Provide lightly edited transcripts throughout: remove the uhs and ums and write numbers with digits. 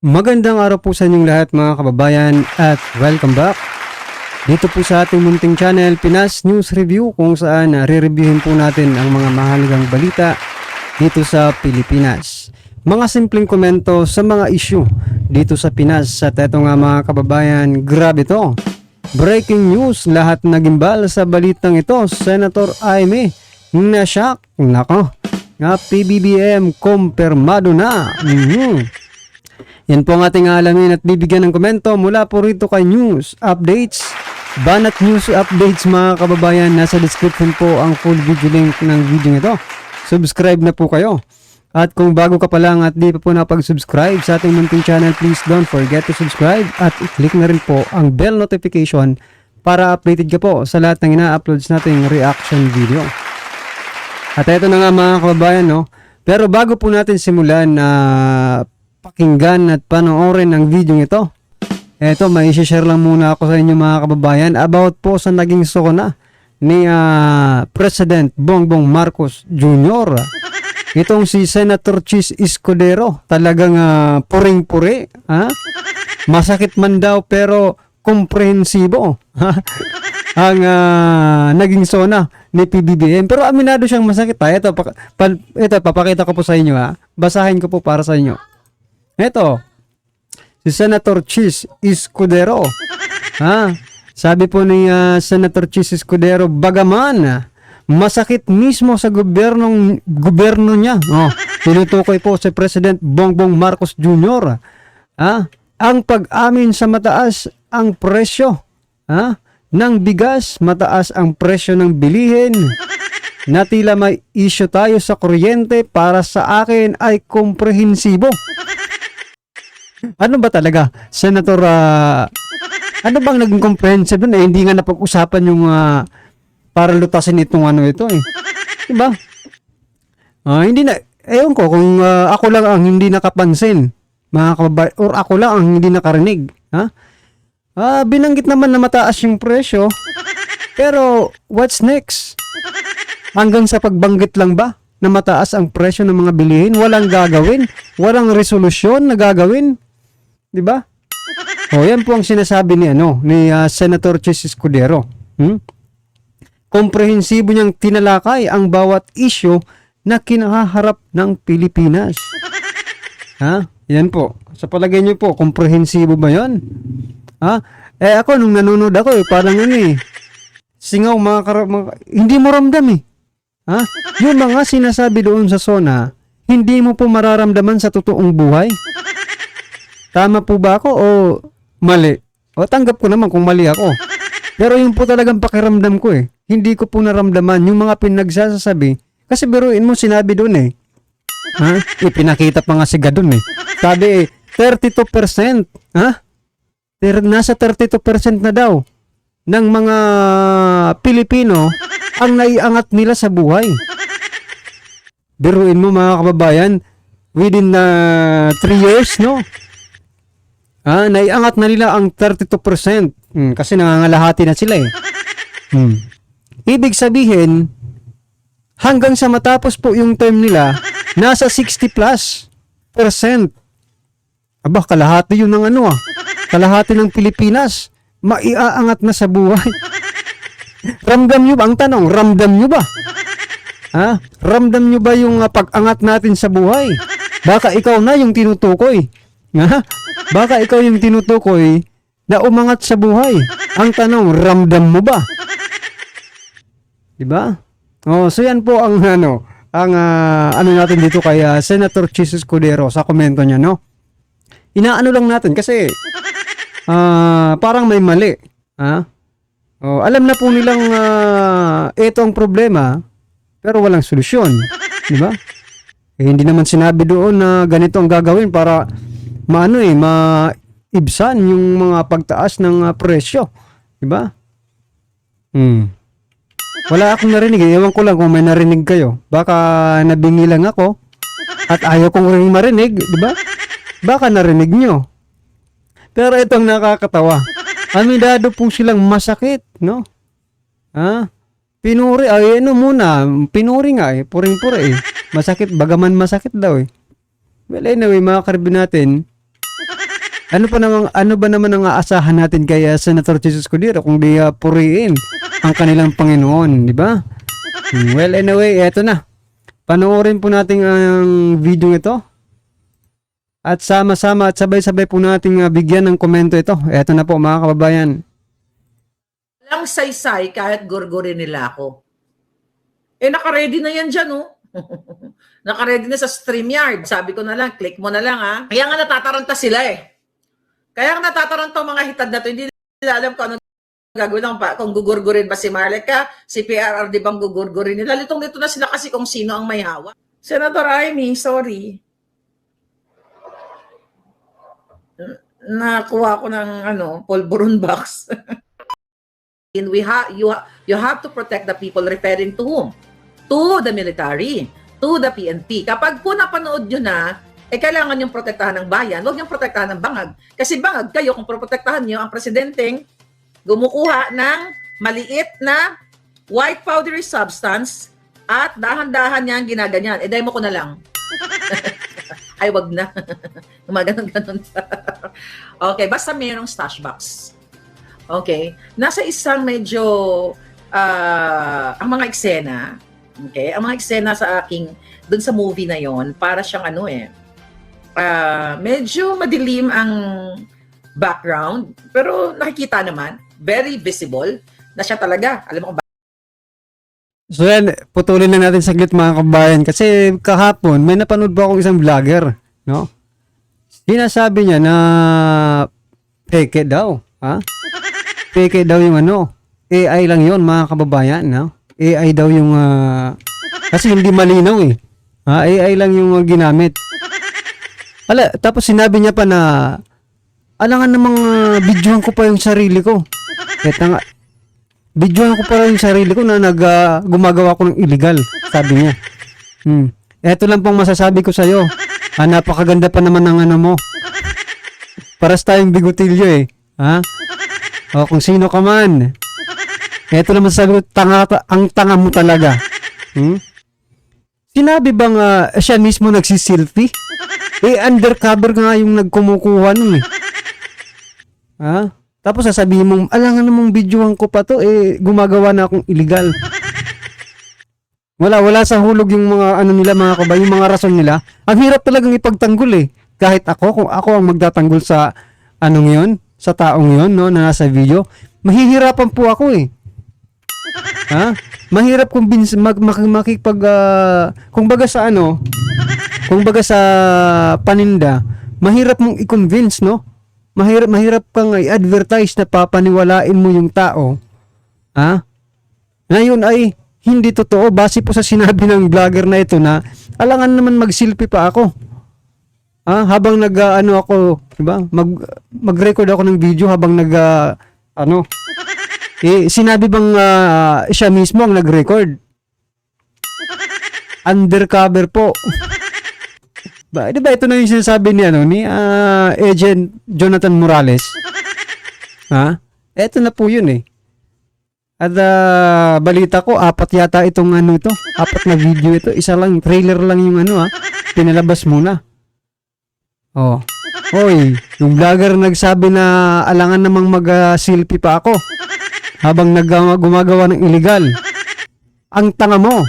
Magandang araw po sa inyong lahat mga kababayan at welcome back dito po sa ating munting channel Pinas News Review, kung saan re-reviewin po natin ang mga mahalagang balita dito sa Pilipinas. Mga simpleng komento sa mga issue dito sa Pinas. At eto nga mga kababayan, grabe to. Breaking news, lahat nagimbal sa balitang ito. Senator Aimee na-shock. Nako, nga PBBM kumpirmado na. Yan po ang ating alamin at bibigyan ng komento mula po rito kay News Updates. Banat News Updates mga kababayan, nasa description po ang full video link ng video ito. Subscribe na po kayo. At kung bago ka pa lang at di pa po napag-subscribe sa ating munting channel, please don't forget to subscribe at i-click na rin po ang bell notification para updated ka po sa lahat ng ina-uploads nating reaction video. At ito na nga mga kababayan, no? Pero bago po natin simulan na pakinggan at panoorin ang video ito, eto, may share lang muna ako sa inyo mga kababayan about po sa naging sokona ni President Bongbong Marcos Jr. Itong si Senator Chis Escudero, talagang puring-puri, masakit man daw pero komprehensibo ang naging sona ni PBBM. Pero aminado siyang masakit. Ito, papakita ko po sa inyo. Basahin ko po para sa inyo. Ito, si Senator Chis Escudero. Sabi po ni Senator Chis Escudero, bagaman masakit mismo sa gobyerno niya. Tinutukoy po si President Bongbong Marcos Jr. Ang pag-amin sa mataas ang presyo ng bigas, mataas ang presyo ng bilihin, na tila may issue tayo sa kuryente, para sa akin ay komprehensibo. Ano ba talaga, Senator, ano bang naging comprehensive doon? Hindi nga napag-usapan yung para lutasin itong ito diba? Hindi na, ewan ko kung ako lang ang hindi nakapansin, mga kababayan, or ako lang ang hindi nakarinig. Binanggit naman na mataas yung presyo, pero what's next? Hanggang sa pagbanggit lang ba na mataas ang presyo ng mga bilihin, walang gagawin, walang resolusyon na gagawin, di ba? Yan po ang sinasabi ni Senator Chis Escudero. Komprehensibo niyang tinalakay ang bawat issue na kinaharap ng Pilipinas. Yan po. Sa palagay niyo po, komprehensibo ba 'yon? Ako nung nanonood ako, parang singaw hindi mo ramdam yung mga sinasabi doon sa SONA, hindi mo po mararamdaman sa totoong buhay. Tama po ba ako o mali? O tanggap ko naman kung mali ako. Pero yung po talagang pakiramdam ko hindi ko po naramdaman yung mga pinagsasabi. Kasi biruin mo, sinabi doon ipinakita pa nga siga doon Sabi 32%, nasa 32% na daw ng mga Pilipino ang naiangat nila sa buhay. Biruin mo mga kababayan, within 3 years, no? Naiangat na nila ang 32%. Kasi nangangalahati na sila Ibig sabihin, hanggang sa matapos po yung term nila, nasa 60+%. Kalahati yun ng kalahati ng Pilipinas, maiaangat na sa buhay. Ramdam nyo ba? Ang tanong, ramdam nyo ba? Ramdam nyo ba yung pag-angat natin sa buhay? Baka ikaw na yung tinutukoy. Baka ikaw yung tinutukoy na umangat sa buhay. Ang tanong, ramdam mo ba? Diba? So yan po ang natin dito kay Senator Chis Escudero sa komento niya, no? Inaano lang natin kasi parang may mali. Alam na po nilang ito ang problema, pero walang solusyon, diba? Hindi naman sinabi doon na ganito ang gagawin para maibsan yung mga pagtaas ng presyo, diba? Wala akong narinig. Ewan ko lang kung may narinig kayo. Baka nabingi lang ako at ayaw kong rin marinig, diba? Baka narinig nyo. Pero itong nakakatawa. Aminado po silang masakit, no? Pinuri, pinuri nga puring-puri Masakit, bagaman masakit daw Well, anyway, mga karbi natin, Ano ba naman ang aasahan natin kay Senator Jesus Cordero kung di puriin ang kanilang Panginoon, di ba? Well, anyway, eto na. Panoorin po natin ang video ito. At sama-sama at sabay-sabay po nating bigyan ng komento ito. Eto na po mga kababayan. Walang saysay kahit gurgurin nila ako. Naka-ready na yan dyan, oh. Naka-ready na sa StreamYard. Sabi ko na lang, click mo na lang, ha. Kaya nga natataranta sila, eh. Kaya nga natataranta ang mga hitad na to. Hindi nila alam kung ano gagawin lang pa. Kung gugurgurin ba si Marlica, si PRR, di bang gugurgurin nila? Litong-lito na sila kasi kung sino ang may hawak. Senator Amy, sorry. Nakuha ko ng pulburon box. And you have to protect the people, referring to whom? To the military, to the PNP. Kapag po napanood nyo na, kailangan yung protektahan ng bayan, huwag yung protektahan ng bangag. Kasi bangag kayo kung protektahan nyo ang presidenteng gumukuha ng maliit na white powdery substance at dahan-dahan niya ang ginaganyan. Demo ko na lang. Ay, wag na. Gumaganon-ganon pa. Okay, basta mayroong stash box. Okay? Nasa isang medyo ang mga eksena, okay? Ang mga eksena sa aking dun sa movie na yon, para siyang medyo madilim ang background, pero nakikita naman, very visible na siya talaga. Alam mo ba? So yan, putulin na natin saglit mga kabayan kasi kahapon may napanood ba akong isang vlogger, no? Sinasabi niya na peke daw, ha? Peke daw yung AI lang yon mga kababayan, no? AI daw yung kasi hindi malinaw eh. AI lang yung ginamit. Tapos sinabi niya pa na alangan namang videohan ko pa yung sarili ko. Videohan ko pa yung sarili ko na gumagawa ko ng illegal, sabi niya. Eto lang pong masasabi ko sa'yo. Napakaganda pa naman ng mo. Paras tayong bigotilyo eh. Ha? O kung sino ka man. Eto lang masasabi ko, ang tanga mo talaga. Sinabi bang siya mismo nagsiselfie? Undercover nga yung nagkumukuha nun eh. Ha? Tapos sasabihin mong, alangan namang videohan ko pa to, gumagawa na akong illegal. Wala sa hulog yung mga nila mga kabay, yung mga rason nila. Ang hirap talagang ipagtanggol eh. Kahit kung ako ang magtatanggol sa sa taong yon, no, na nasa video, mahihirapan po ako eh. Ha? Mahirap kung makipag kung baga sa paninda, mahirap mong i-convince, no? Mahirap kang i-advertise na papaniwalain mo yung tao. Ha? Ngayon ay hindi totoo base po sa sinabi ng vlogger na ito na alangan naman mag-selfie pa ako. Habang ako, 'di ba? Mag-record ako ng video habang sinabi bang siya mismo ang nag-record? Undercover po. Di ba ito na yung sinasabi ni Agent Jonathan Morales? Ha? Ito na po yun eh. At balita ko, 4 yata itong 4 na video ito. Isa lang, trailer lang yung pinalabas muna. Oh. Hoy, yung vlogger nagsabi na alangan namang mag-selfie pa ako habang gumagawa ng illegal. Ang tanga mo.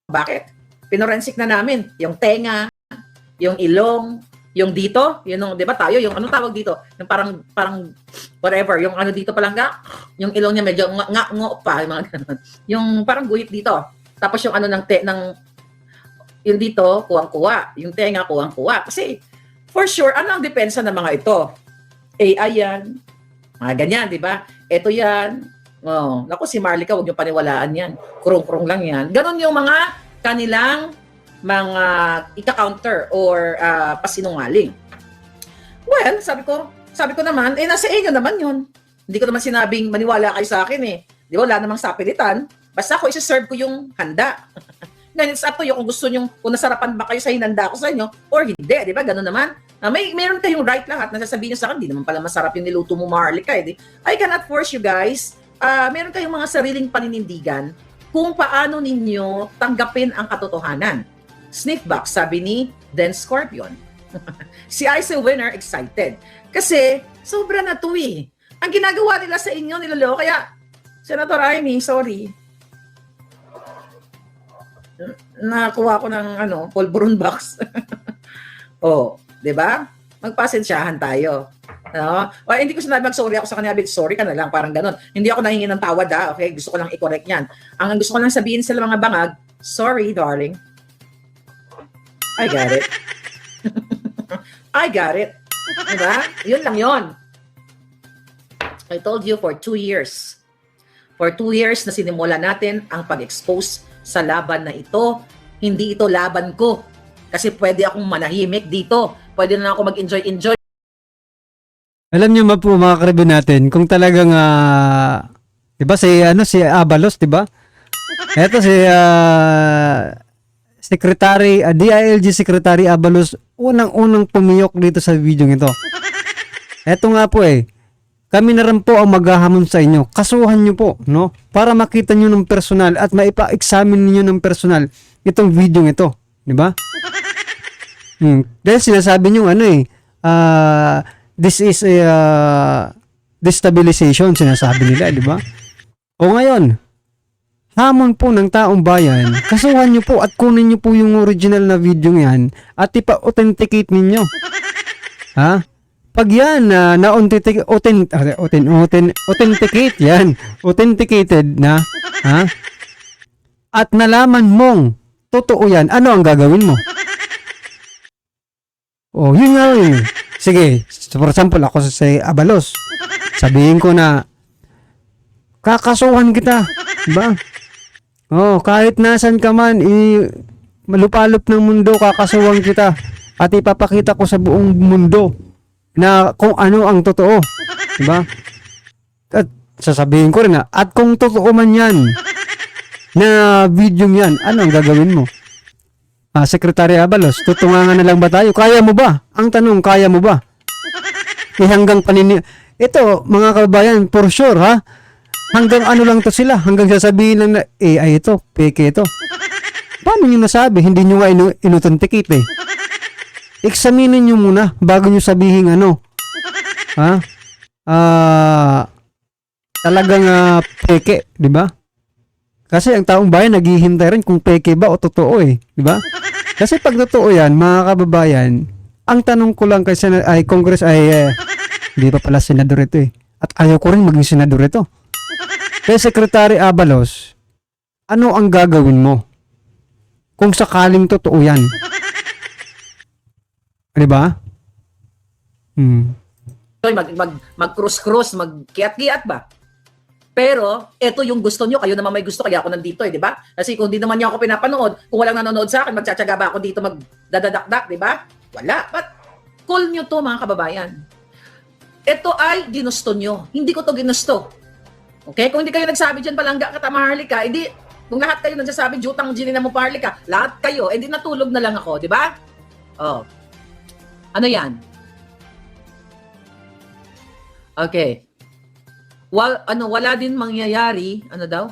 Bakit? Pinorensik na namin yung tenga, yung ilong, yung dito, yun 'di ba tayo, yung tawag dito, yung parang whatever, yung dito palangga, yung ilong niya medyo ngo pa, yung mga ganun. Yung parang guhit dito. Tapos yung yung dito, kuwang-kuwa, yung tenga kuwang-kuwa. Kasi for sure, ang depensa ng mga ito? AI yan, mga ganyan, 'di ba? Ito yan. Oh, naku si Marlica, huwag niyo paniwalaan yan. Kurong-kurong lang yan. Ganon yung mga kanilang mga ika-counter or pasinungaling. Well, sabi ko naman, nasa inyo naman yun. Hindi ko naman sinabing maniwala kayo sa akin eh. Di ba, wala namang sapilitan. Basta ako isa-serve ko yung handa. Ngayon, it's up to you kung gusto nyo, kung nasarapan ba kayo sa hinanda ko sa inyo or hindi. Di ba, ganun naman. Meron kayong right lahat na sasabihin nyo sa akin, di naman pala masarap yung niluto mo, Marlica. I cannot force you guys. Meron kayong mga sariling paninindigan kung paano ninyo tanggapin ang katotohanan. Sniff box, sabi ni Den Scorpion. Si IC winner excited. Kasi, sobra na to eh. Ang ginagawa nila sa inyo, niloloko. Kaya, Senator Amy, sorry. Nakuha ko ng pulburon box. Oh, 'di ba? Magpasensyahan tayo. No? O, hindi ko sinabi mag-sorry ako sa kanya, sorry ka na lang, parang ganun. Hindi ako nahingi ng tawad okay? Gusto ko lang i-correct 'yan. Ang gusto ko lang sabihin sa mga bangag, sorry darling. I got it. I got it. Diba? Yun lang yun. I told you for 2 years. For 2 years na sinimula natin ang pag-expose sa laban na ito. Hindi ito laban ko. Kasi pwede akong manahimik dito. Pwede na ako mag-enjoy. Alam niyo ba po mga karibo natin, kung talagang, 'di ba si Abalos, 'di ba? Ito si Secretary, DILG Secretary Abalos, unang-unang pumiyok dito sa video ito. Ito nga po kami na rin po ang maghahamon sa inyo. Kasuhan niyo po, no? Para makita niyo ng personal at maipa-examine niyo ng personal itong video ito, 'di ba? Dahil sinasabi niyo this is a destabilization, sinasabi nila, di ba? O ngayon, hamon po ng taong bayan, kasuhan nyo po at kunin nyo po yung original na video yan at ipa-authenticate ninyo. Ha? Pag yan authenticate yan, authenticated na, ha? At nalaman mong totoo yan, ano ang gagawin mo? Oh, yun nga yun. Sige, for example, ako sa Abalos. Sabihin ko na, kakasuhan kita. Diba? Oh, kahit nasan ka man, malupalop ng mundo, kakasuhan kita. At ipapakita ko sa buong mundo na kung ano ang totoo. Diba? At sasabihin ko rin at kung totoo man yan, na video yan, ano ang gagawin mo? Secretary Abalos, tutungangan na lang ba tayo? Kaya mo ba? Ang tanong, kaya mo ba? Hanggang ito, mga kababayan, for sure, ha? Hanggang ano lang to sila? Hanggang sasabihin lang na, AI ito, peke ito. Paano nyo nasabi? Hindi nyo nga inutenticate Examinin nyo muna bago nyo sabihin ano. Ha? Talagang peke, di ba? Kasi ang taong bayan naghihintay rin kung peke ba o totoo di ba? Kasi pag totoo yan, mga kababayan, ang tanong ko lang kay Congress hindi pa pala senador ito At ayaw ko rin maging senador ito. Kaya Secretary Abalos, ano ang gagawin mo? Kung sakaling totoo yan. Di ba? Mag-cross-cross, mag-kiat-kiat ba? Pero, ito yung gusto nyo. Kayo naman may gusto, kaya ako nandito di ba? Kasi kung di naman niyo ako pinapanood, kung walang nanonood sa akin, magtsatsaga ba ako dito magdadakdak, di ba? Wala. But, call nyo to mga kababayan. Ito ay ginusto nyo. Hindi ko to ginusto. Okay? Kung hindi kayo nagsabi dyan, palangga ka, Maharlika, hindi, kung lahat kayo nagsasabi, jutang ginina mo, Maharlika, lahat kayo, hindi natulog na lang ako, di ba? Oh. Ano yan? Okay. Wala din mangyayari, ano daw?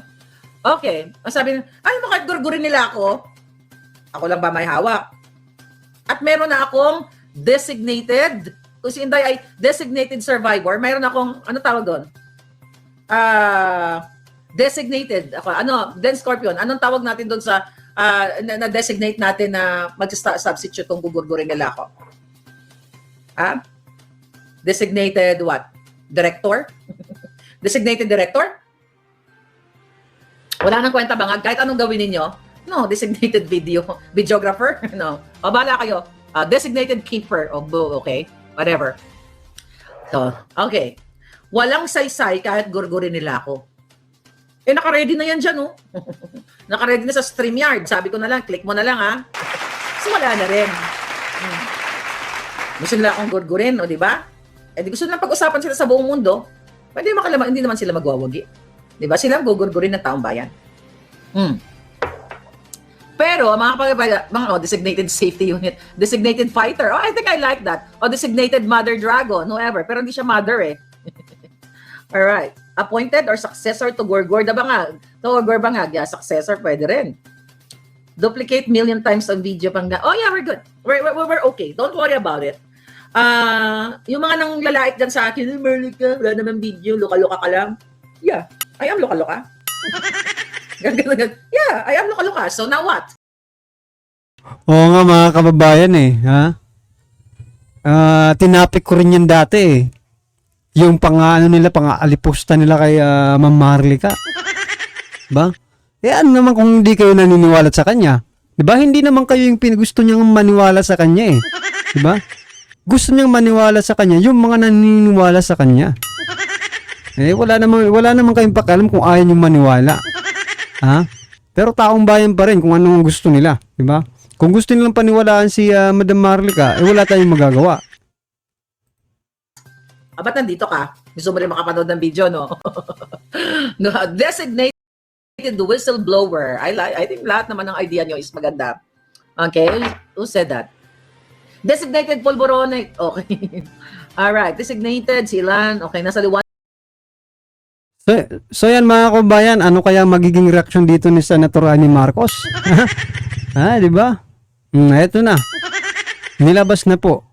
Okay. Sabi kahit gurgurin nila ako lang ba may hawak? At meron na akong designated, kung si Inday ay designated survivor, meron akong, ano tawag doon? Designated, then Scorpion, anong tawag natin doon sa, na-designate natin na mag-substitute kung gugurgurin nila ako? Designated what? Director? Designated director? Wala nang kwenta bangag. Kahit anong gawin ninyo, no, designated videographer, no. O, bahala kayo. Designated keeper, okay? Whatever. So, okay. Walang saysay kahit gurgurin nila ako. Naka-ready na yan dyan, oh. Naka-ready na sa StreamYard. Sabi ko na lang, click mo na lang, ha. So, wala na rin. Gusto nila akong gurgurin, o, di ba? Di gusto nila pag-usapan sila sa buong mundo. Pwede makalaman, hindi naman sila magwawagi. Di ba? Sila gugurgurin ng taong bayan. Pero, mga designated safety unit, designated fighter, I think I like that. O designated mother dragon, whoever. Pero hindi siya mother Alright. Appointed or successor to Gorgor da Bangag. To Gorgor Bangag, successor, pwede rin. Duplicate million times ang video pang oh yeah, we're good. We're okay. Don't worry about it. Yung mga nang lalait dyan sa akin, Merlika, wala naman video, luka-luka ka lang. Yeah, I am luka-luka. Yeah, I am luka-luka. So now what? Oo nga mga kababayan eh, ha? Tinapik ko rin yan dati eh. Yung pang-alipusta nila kay Ma'am Marlica. Ba? Ano naman kung hindi kayo naniniwala sa kanya? 'Di ba? Hindi naman kayo yung gusto niyang maniwala sa kanya eh. 'Di ba? Gusto niyang maniwala sa kanya yung mga naniniwala sa kanya. Wala naman kayong pakialam kung ayaw niyong maniwala. Ha? Pero taong bayan pa rin kung anong gusto nila, 'di ba? Kung gusto nilang paniwalaan si Madam Marlica, wala tayong magagawa. Ba't nandito ka? Gusto mo rin makapanood ng video, no? No, designated whistleblower. I think lahat naman ng idea nyo is maganda. Okay? Who said that? Designated Polborone. Okay. Alright. Designated si Ilan. Okay. Nasa liwanag. So yan mga kabayan, ano kaya magiging reaksyon dito ni Senator Amy Marcos? Di ba? Eto na. Nilabas na po.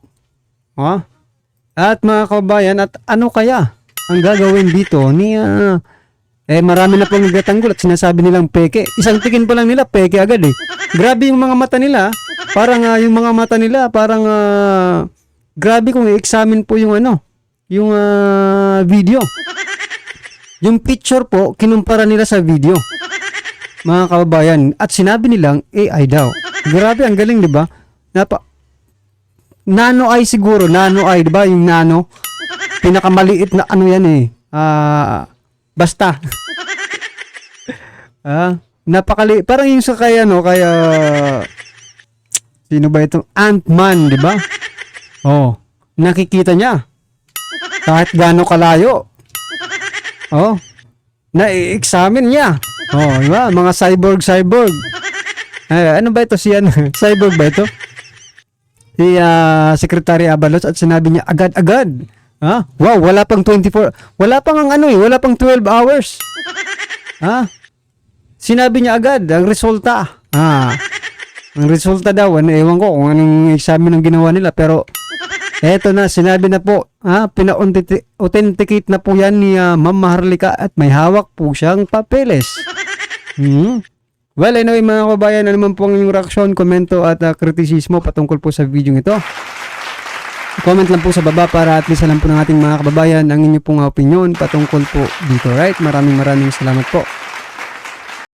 At mga kabayan, at ano kaya ang gagawin dito ni marami na pong nagtatanggol at sinasabi nilang peke. Isang tingin pa lang nila, peke agad eh. Grabe yung mga mata nila. Parang yung mga mata nila, parang grabe kung i-examine po yung yung video. Yung picture po, kinumpara nila sa video. Mga kababayan. At sinabi nilang AI daw. Grabe, ang galing, di ba? Nano eye siguro, nano eye, di ba? Yung nano. Pinakamaliit na yan eh. Basta. Napakali. Parang yung sa kaya sino ba ito? Ant-Man, di ba? Nakikita niya. Kahit gaano kalayo. Na-examine niya. Di ba? Mga cyborg. Ano ba ito siya? Cyborg ba ito? Si Secretary Abalos at sinabi niya agad-agad. Wow, wala pang 24. Wala pang wala pang 12 hours. Sinabi niya agad ang resulta. Ang resulta daw, ewan ko kung anong exam ang ginawa nila pero eto na, sinabi na po, pina-authenticate na po yan ni Ma'am Marlica at may hawak po siyang papeles. Well, anyway mga kabayan, ano naman po ang inyong reaksyon, komento at kritisismo patungkol po sa video ito. Comment lang po sa baba para at least alam po ng ating mga kababayan ang inyong pong opinion patungkol po dito, right? Maraming salamat po.